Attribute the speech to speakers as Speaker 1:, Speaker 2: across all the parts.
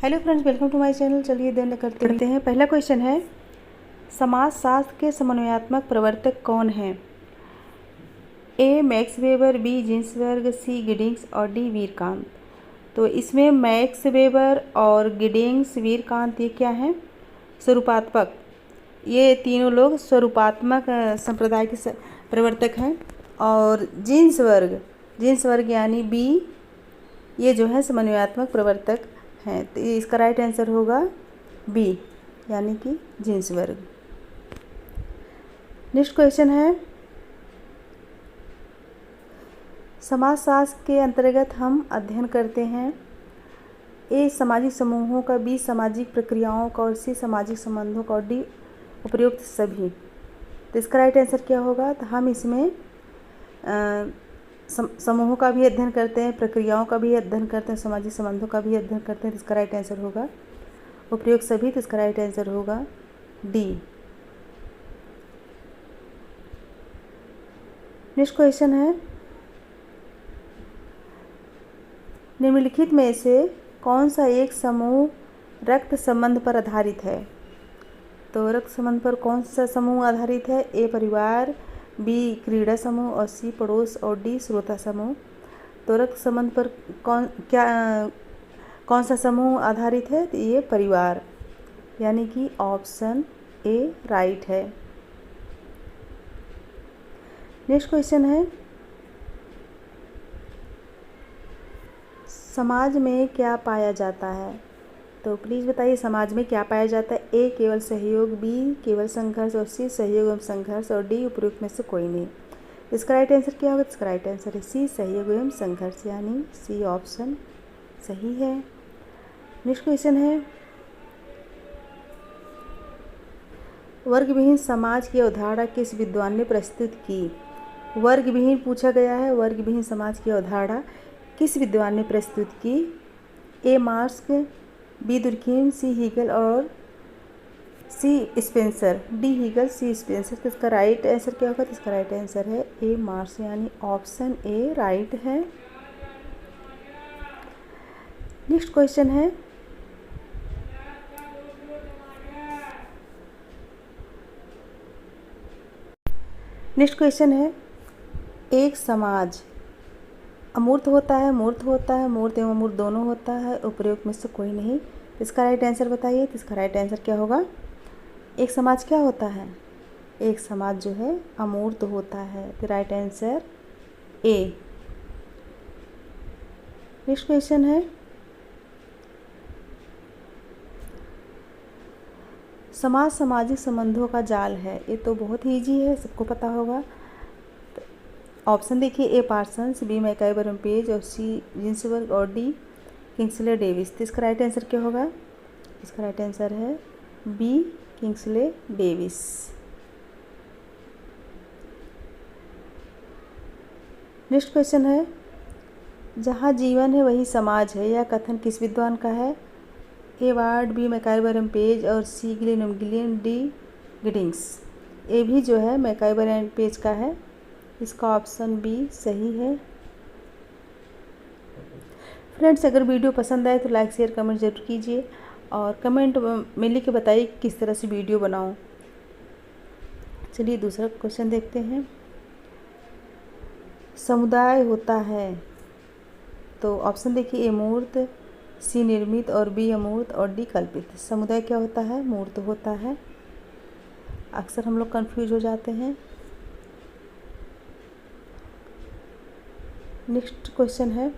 Speaker 1: Hello friends, welcome to my channel. चलिए देन करते हैं। पहला क्वेश्चन है, समाजशास्त्र के समन्वयात्मक प्रवर्तक कौन हैं? ए मैक्स वेबर, बी जिन्सबर्ग, सी गिडिंग्स और डी वीरकांत। तो इसमें मैक्स वेबर और गिडिंग्स, वीरकांत ये क्या हैं? स्वरूपात्मक। ये तीनों लोग स्वरूपात्मक संप्रदाय के प्रवर्तक हैं। और जिन्सबर्ग यानी बी, ये जो है समन्वयात्मक प्रवर्तक हैं। तो इसका राइट आंसर होगा बी यानी कि जिन्सबर्ग। नेक्स्ट क्वेश्चन है, समाजशास्त्र के अंतर्गत हम अध्ययन करते हैं ए सामाजिक समूहों का, बी सामाजिक प्रक्रियाओं का और सी सामाजिक संबंधों का और डी उपयुक्त सभी। तो इसका राइट आंसर क्या होगा? तो हम इसमें समूहों का भी अध्ययन करते हैं, प्रक्रियाओं का भी अध्ययन करते हैं, सामाजिक संबंधों का भी अध्ययन करते हैं। तो इसका राइट आंसर होगा उपयुक्त सभी। तो इसका राइट आंसर होगा डी। नेक्स्ट क्वेश्चन है, निम्नलिखित में से कौन सा एक समूह रक्त संबंध पर आधारित है? तो रक्त संबंध पर कौन सा समूह आधारित है? ए परिवार, बी क्रीड़ा समूह और सी पड़ोस और डी श्रोता समूह। तो रक्त संबंध पर कौन सा समूह आधारित है? तो ये परिवार यानी कि ऑप्शन ए राइट है। नेक्स्ट क्वेश्चन है, समाज में क्या पाया जाता है? तो प्लीज़ बताइए समाज में क्या पाया जाता है? ए केवल सहयोग, बी केवल संघर्ष और सी सहयोग एवं संघर्ष और डी उपयुक्त में से कोई नहीं। इसका राइट आंसर क्या होगा? इसका राइट आंसर है सी सहयोग एवं संघर्ष यानी सी ऑप्शन सही है। नेक्स्ट क्वेश्चन है, वर्गविहीन समाज की अवधारणा किस विद्वान ने प्रस्तुत की? वर्गविहीन पूछा गया है। वर्गविहीन समाज की अवधारणा किस विद्वान ने प्रस्तुत की? ए मार्क्स, बी दुर्खीम, सी हीगल और सी स्पेंसर। डी हीगल, सी स्पेंसर। तो इसका राइट आंसर क्या होगा? तो इसका राइट आंसर है ए मार्क्स यानी ऑप्शन ए राइट है। नेक्स्ट क्वेश्चन है, एक समाज अमूर्त होता है, मूर्त होता है, मूर्त एवं अमूर्त दोनों होता है, उपयुक्त में से कोई नहीं। इसका राइट आंसर बताइए। तो इसका राइट आंसर क्या होगा? एक समाज क्या होता है? एक समाज जो है अमूर्त होता है। तो right answer A. Next question है, समाज सामाजिक संबंधों का जाल है। ये तो बहुत ही ईजी है, सबको पता होगा। ऑप्शन देखिए, A Parsons, B MacIver Page और सी जिन्सबर्ग और डी किंग्सले डेविस। तो इसका राइट आंसर क्या होगा? इसका राइट आंसर है B Kingsley Davis. Next question है, जहाँ जीवन है वही समाज है, यह कथन किस विद्वान का है? ए वार्ड, बी मैकाइबर पेज और सी गिलियन, डी गिडिंग्स। ए भी जो है मैकाइबर एंड पेज का है। इसका ऑप्शन बी सही है। फ्रेंड्स, अगर वीडियो पसंद आए तो लाइक शेयर कमेंट जरूर कीजिए और कमेंट में लिख के बताइए किस तरह से वीडियो बनाऊं। चलिए दूसरा क्वेश्चन देखते हैं, समुदाय होता है। तो ऑप्शन देखिए, ए मूर्त, सी निर्मित और बी अमूर्त और डी कल्पित। समुदाय क्या होता है? मूर्त होता है। अक्सर हम लोग कंफ्यूज हो जाते हैं। नेक्स्ट क्वेश्चन है,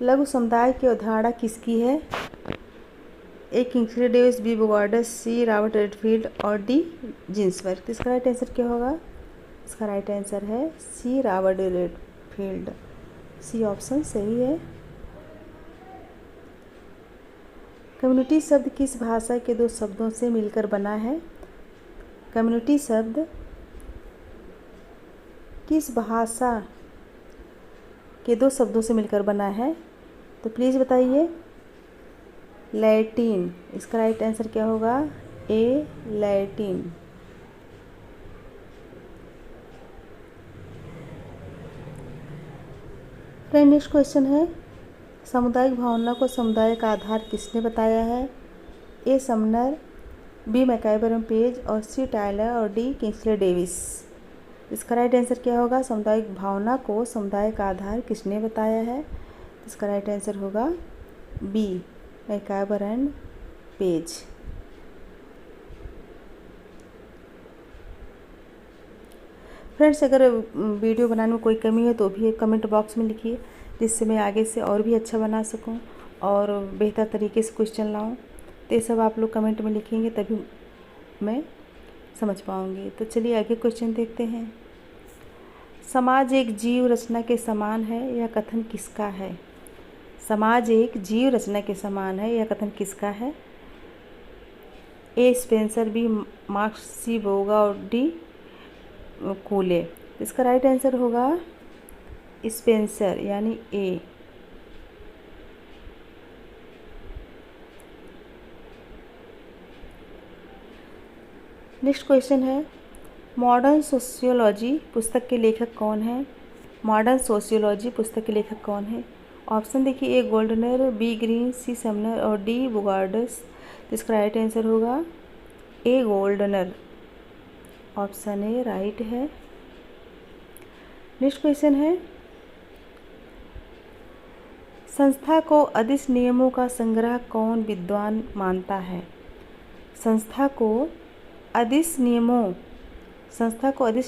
Speaker 1: लघु समुदाय की अवधारणा किसकी है? A Kingsley Davis, B Bogardus, C Robert Redfield और डी जिन्सबर्ग। तो इसका राइट आंसर क्या होगा? इसका राइट आंसर है C Robert Redfield. C option सही है। कम्युनिटी शब्द किस भाषा के दो शब्दों से मिलकर बना है? कम्युनिटी शब्द किस भाषा के दो शब्दों से मिलकर बना है? तो प्लीज़ बताइए। लैटिन। इसका राइट आंसर क्या होगा? ए लैटिन। फ्रेंड, नेक्स्ट क्वेश्चन है, सामुदायिक भावना को समुदाय का आधार किसने बताया है? ए समनर, बी मैकाइबर एवं पेज और सी टायलर और डी किंग्सले डेविस। इसका राइट आंसर क्या होगा? सामुदायिक भावना को समुदाय का आधार किसने बताया है? इसका राइट आंसर होगा बी मैकाइबर एंड पेज। फ्रेंड्स, अगर वीडियो बनाने में कोई कमी है तो भी कमेंट बॉक्स में लिखिए, जिससे मैं आगे से और भी अच्छा बना सकूं और बेहतर तरीके से क्वेश्चन लाऊं। तो ये सब आप लोग कमेंट में लिखेंगे तभी मैं समझ पाऊंगी। तो चलिए आगे क्वेश्चन देखते हैं। समाज एक जीव रचना के समान है, यह कथन किसका है? समाज एक जीव रचना के समान है, यह कथन किसका है? ए स्पेंसर, बी मार्क्स, सी बोगा और डी कूले। इसका राइट आंसर होगा स्पेंसर यानी ए। नेक्स्ट क्वेश्चन है, मॉडर्न सोशियोलॉजी पुस्तक के लेखक कौन है? मॉडर्न सोशियोलॉजी पुस्तक के लेखक कौन है? ऑप्शन देखिए, ए Goldener, be green, C Sumner और डी बुगार्डस। तो इसका राइट आंसर होगा ए गोल्डनर। ऑप्शन ए राइट है। नेक्स्ट क्वेश्चन है, संस्था को अदिश नियमों का संग्रह कौन विद्वान मानता है? संस्था को अदिश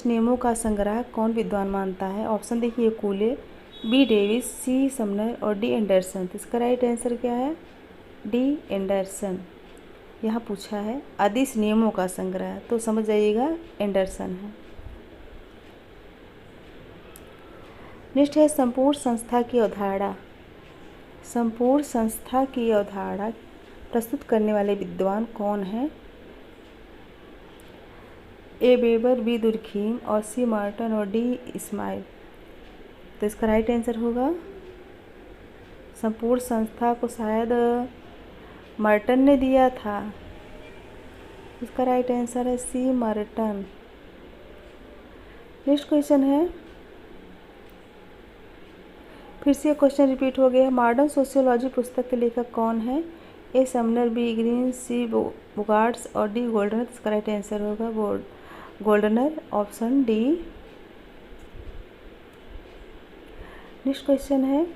Speaker 1: नियमों का संग्रह कौन विद्वान मानता है? ऑप्शन देखिए, कूले, बी डेविस, सी समनर और डी एंडरसन। तो इसका राइट आंसर क्या है? D Anderson. यहाँ पूछा है अदिश नियमों का संग्रह, तो समझ जाइएगा एंडरसन है। नेक्स्ट है, संपूर्ण संस्था की अवधारणा। संपूर्ण संस्था की अवधारणा प्रस्तुत करने वाले विद्वान कौन है? ए वेबर, बी दुर्खीम और सी मार्टन और डी इस्माइल। तो इसका राइट आंसर होगा, संपूर्ण संस्था को शायद मार्टन ने दिया था। इसका राइट आंसर है सी मार्टन। नेक्स्ट क्वेश्चन है, फिर से क्वेश्चन रिपीट हो गया। मॉडर्न सोशियोलॉजी पुस्तक के लेखक कौन है? ए समनर, बी ग्रीन, सी बुगार्ड्स और डी गोल्डनर। इसका राइट आंसर होगा Goldener. Option D. Next question है,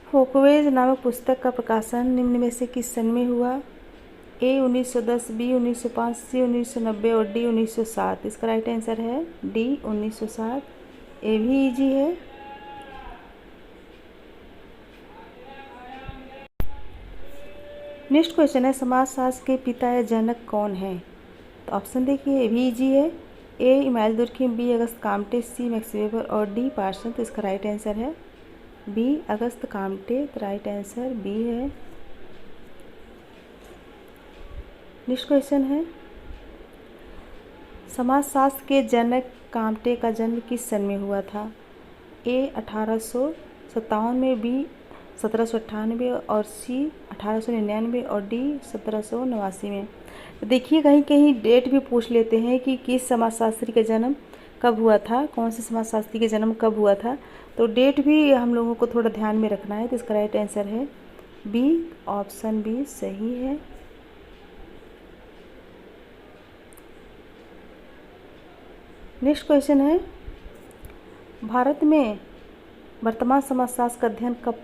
Speaker 1: फोकवेज नामक पुस्तक का प्रकाशन निम्न में से किस सन में हुआ? ए 1910, बी 1905, सी 1990 और डी 1907। इसका राइट आंसर है डी 1907। ए भी इजी है। नेक्स्ट क्वेश्चन है, समाजशास्त्र के पिता या जनक कौन है? तो ऑप्शन देखिए, ए भी इजी है। A Emile Durkheim, B August Comte, C Max Weber और डी पार्सन। तो इसका राइट आंसर है बी अगस्त काम्टे। तो राइट आंसर बी है। नेक्स्ट क्वेश्चन है, समाजशास्त्र के जनक काम्टे का जन्म किस सन में हुआ था? ए 1857 में, बी 1798 और सी 1899 और डी 1789 में। तो देखिए कहीं कहीं डेट भी पूछ लेते हैं कि किस समाजशास्त्री का जन्म कब हुआ था, कौन से समाजशास्त्री का जन्म कब हुआ था। तो डेट भी हम लोगों को थोड़ा ध्यान में रखना है। तो इसका राइट आंसर है बी। ऑप्शन बी सही है। नेक्स्ट क्वेश्चन है, भारत में वर्तमान समाजशास्त्र का अध्ययन कब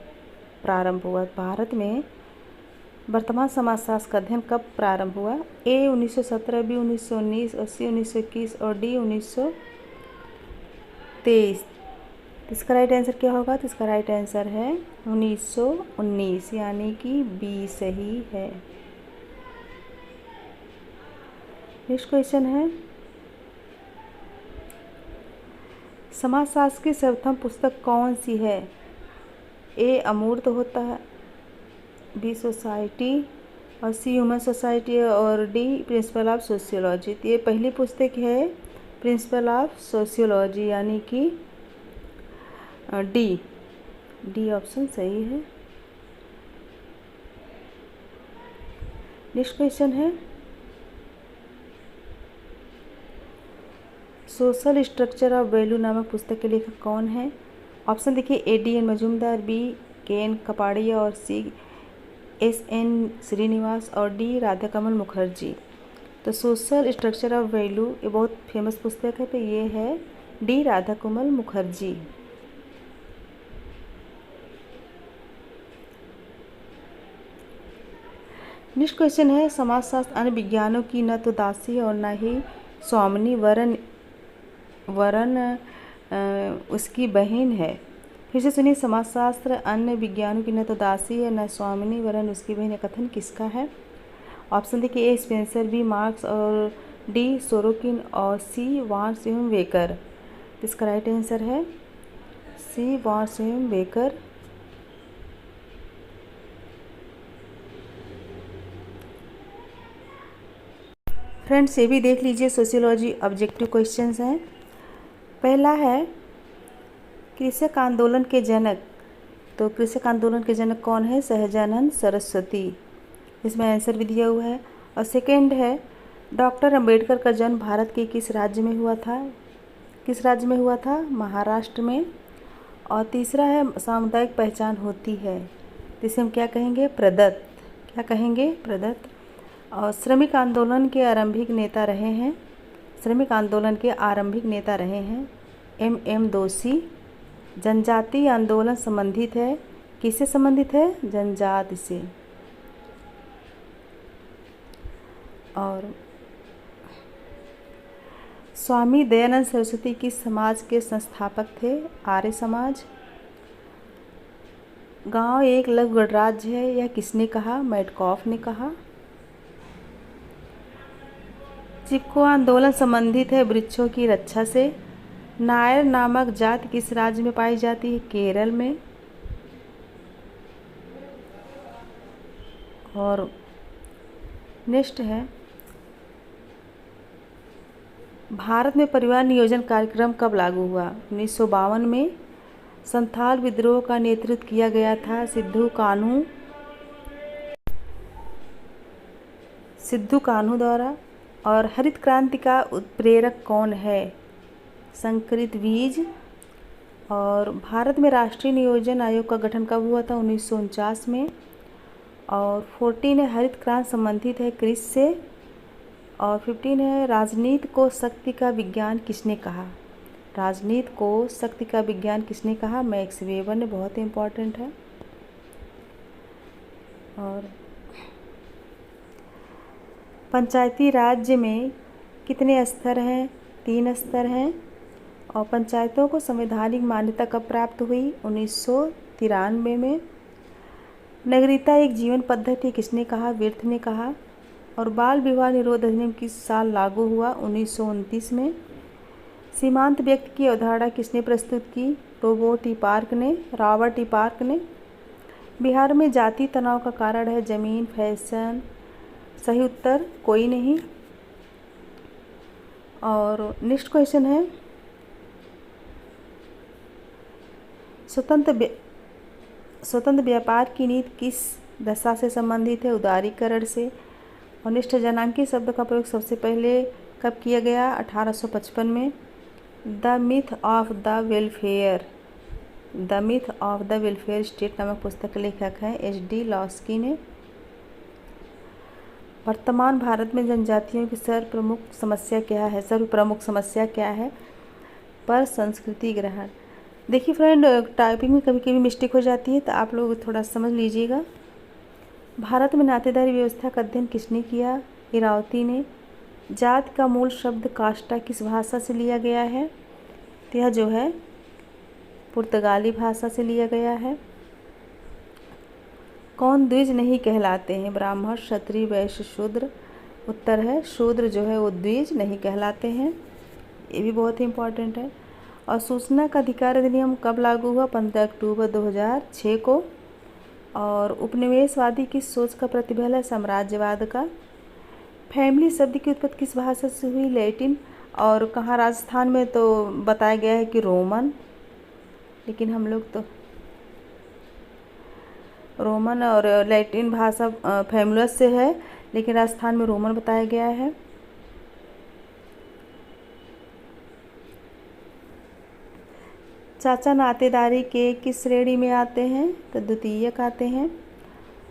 Speaker 1: प्रारंभ हुआ? भारत में वर्तमान समाजशास्त्र का अध्ययन कब प्रारंभ हुआ? ए 1917, बी 1919 और सी 1921 और डी 1923। इसका राइट आंसर क्या होगा? तो इसका राइट आंसर है 1919 यानी कि बी सही है। नेक्स्ट क्वेश्चन है, समाजशास्त्र की सर्वप्रथम पुस्तक कौन सी है? ए अमूर्त होता है, बी सोसाइटी और सी ह्यूमन सोसाइटी और डी प्रिंसिपल ऑफ सोशियोलॉजी। तो ये पहली पुस्तक है प्रिंसिपल ऑफ सोशियोलॉजी यानी कि डी ऑप्शन सही है। नेक्स्ट क्वेश्चन है, सोशल स्ट्रक्चर ऑफ वैल्यू नामक पुस्तक के लेखक कौन है? ऑप्शन देखिए ADN Majumdar, B KN Kapadia और C SN श्रीनिवास और D राधाकमल मुखर्जी। तो सोशल स्ट्रक्चर ऑफ वैल्यू ये बहुत फेमस पुस्तक है, तो ये है D Radhakamal Mukherjee. Next question है समाजशास्त्र अन्य विज्ञानों की न तो दासी और न ही स्वामिनी वरन उसकी बहन है। फिर से सुनिए, समाजशास्त्र अन्य विज्ञानों की न तो दासी है न स्वामिनी वरन उसकी बहन है, कथन किसका है? ऑप्शन देखिए A स्पेंसर, B मार्क्स और D सोरोकिन और C वान स्यूम वेकर। इसका राइट आंसर है C वान स्यूम वेकर। फ्रेंड्स ये भी देख लीजिए, सोशियोलॉजी ऑब्जेक्टिव क्वेश्चंस हैं। पहला है कृषक आंदोलन के जनक। तो कृषक आंदोलन के जनक कौन है? सहजानंद सरस्वती। इसमें आंसर भी दिया हुआ है। और सेकेंड है डॉक्टर अंबेडकर का जन्म भारत के किस राज्य में हुआ था? किस राज्य में हुआ था? महाराष्ट्र में। और तीसरा है सामुदायिक पहचान होती है, जिसे हम क्या कहेंगे? प्रदत्त। क्या कहेंगे? प्रदत्त। और श्रमिक आंदोलन के आरंभिक नेता रहे हैं, श्रमिक आंदोलन के आरंभिक नेता रहे हैं MM दोषी। जनजातीय आंदोलन संबंधित है, किससे संबंधित है? जनजाति से। और स्वामी दयानंद सरस्वती किस समाज के संस्थापक थे? आर्य समाज। गांव एक लघु गणराज्य है, यह किसने कहा? मैडकॉफ ने कहा। चिपको आंदोलन संबंधित है वृक्षों की रक्षा से। नायर नामक जाति किस राज्य में पाई जाती है? केरल में। और नेक्स्ट है भारत में परिवार नियोजन कार्यक्रम कब लागू हुआ? 1952 में। संथाल विद्रोह का नेतृत्व किया गया था सिद्धू कान्हू द्वारा। और हरित क्रांति का उत्प्रेरक कौन है? संकरित बीज। और भारत में राष्ट्रीय नियोजन आयोग का गठन कब हुआ था? 1949 में। और 14 है हरित क्रांति संबंधित है कृषि से। और 15 है राजनीति को शक्ति का विज्ञान किसने कहा? राजनीति को शक्ति का विज्ञान किसने कहा? मैक्स वेबर ने। बहुत इंपॉर्टेंट है। और पंचायती राज्य में कितने स्तर हैं? 3 स्तर हैं। और पंचायतों को संवैधानिक मान्यता कब प्राप्त हुई? 1993 में। नागरिकता एक जीवन पद्धति किसने कहा? विर्थ ने कहा। और बाल विवाह निरोध अधिनियम किस साल लागू हुआ? 1929 में। सीमांत व्यक्ति की अवधारणा किसने प्रस्तुत की? रॉबर्ट ई पार्क ने। बिहार में जाति तनाव का कारण है जमीन, फैशन। सही उत्तर कोई नहीं। और नेक्स्ट क्वेश्चन है स्वतंत्र व्यापार की नीति किस दशा से संबंधित है? उदारीकरण से। और नेक्स्ट जनांकी शब्द का प्रयोग सबसे पहले कब किया गया? 1855 में। The myth of the welfare state नामक पुस्तक के लेखक हैं HD लॉस्की ने। वर्तमान भारत में जनजातियों की सर्वप्रमुख समस्या क्या है? पर संस्कृति ग्रहण। देखिए फ्रेंड, टाइपिंग में कभी कभी मिस्टेक हो जाती है, तो आप लोग थोड़ा समझ लीजिएगा। भारत में नातेदारी व्यवस्था का अध्ययन किसने किया? इरावती ने। जात का मूल शब्द कास्टा किस भाषा से लिया गया है? तो यह जो है पुर्तगाली भाषा से लिया गया है। कौन द्विज नहीं कहलाते हैं? ब्राह्मण, क्षत्रिय, वैश्य, शूद्र। उत्तर है शूद्र जो है वो द्विज नहीं कहलाते हैं। ये भी बहुत ही इम्पोर्टेंट है। और सूचना का अधिकार अधिनियम कब लागू हुआ? 15 अक्टूबर 2006 को। और उपनिवेशवादी किस सोच का प्रतिफल है? साम्राज्यवाद का। फैमिली शब्द की उत्पत्ति किस भाषा से हुई? लैटिन। और कहाँ? राजस्थान में तो बताया गया है कि रोमन, लेकिन हम लोग तो रोमन और लैटिन भाषा फैमुलस से है, लेकिन राजस्थान में रोमन बताया गया है। चाचा नातेदारी के किस श्रेणी में आते हैं? तो द्वितीयक आते हैं।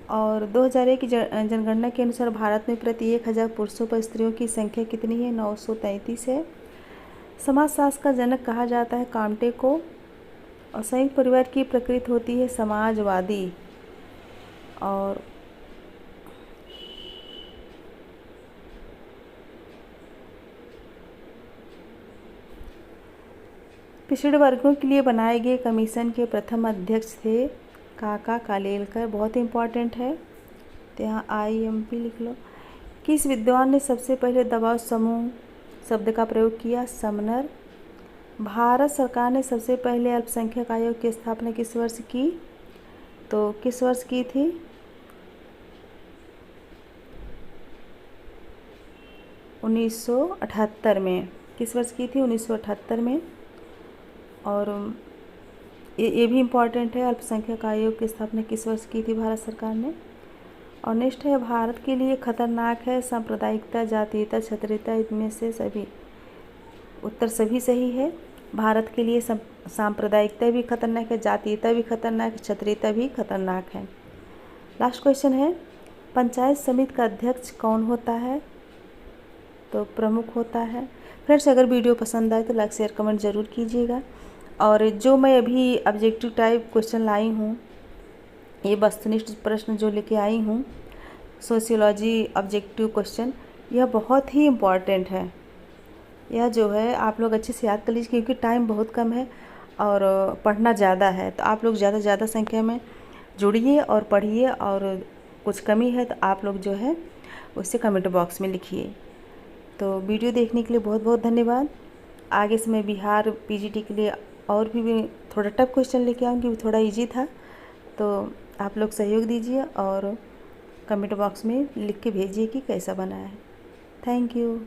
Speaker 1: और 2001 की जनगणना के अनुसार भारत में प्रति 1000 पुरुषों पर स्त्रियों की संख्या कितनी है? 933 है। समाजशास्त्र का जनक कहा जाता है कांटे को। और संयुक्त परिवार की प्रकृति होती है समाजवादी। और पिछड़े वर्गों के लिए बनाए गए कमीशन के प्रथम अध्यक्ष थे काका कालेलकर। बहुत इंपॉर्टेंट है, तो यहाँ IMP लिख लो। किस विद्वान ने सबसे पहले दबाव समूह शब्द का प्रयोग किया? समनर। भारत सरकार ने सबसे पहले अल्पसंख्यक आयोग की स्थापना किस वर्ष की? तो किस वर्ष की थी? 1978 में। किस वर्ष की थी? 1978 में। और ये भी इम्पॉर्टेंट है, अल्पसंख्यक आयोग की स्थापना किस वर्ष की थी भारत सरकार ने? और नेक्स्ट है, भारत के लिए खतरनाक है सांप्रदायिकता, जातीयता, क्षत्रियता। इनमें से सभी उत्तर सभी सही है। भारत के लिए सांप्रदायिकता भी खतरनाक है, जातीयता भी खतरनाक है, क्षत्रियता भी खतरनाक है। लास्ट क्वेश्चन है, पंचायत समिति का अध्यक्ष कौन होता है? तो प्रमुख होता है। फ्रेंड्स, अगर वीडियो पसंद आए तो लाइक शेयर कमेंट ज़रूर कीजिएगा। और जो मैं अभी ऑब्जेक्टिव टाइप क्वेश्चन लाई हूँ, ये वस्तुनिष्ठ प्रश्न जो लेके आई हूँ, सोशियोलॉजी ऑब्जेक्टिव क्वेश्चन, यह बहुत ही इम्पॉर्टेंट है। यह जो है आप लोग अच्छे से याद कर लीजिए, क्योंकि टाइम बहुत कम है और पढ़ना ज़्यादा है। तो आप लोग ज़्यादा संख्या में जुड़िए और पढ़िए, और कुछ कमी है तो आप लोग जो है उससे कमेंट बॉक्स में लिखिए। तो वीडियो देखने के लिए बहुत बहुत धन्यवाद। आगे से मैं बिहार PGT के लिए और भी थोड़ा टफ क्वेश्चन लेके आऊँगी, थोड़ा इजी था। तो आप लोग सहयोग दीजिए और कमेंट बॉक्स में लिख के भेजिए कि कैसा बना है। Thank you.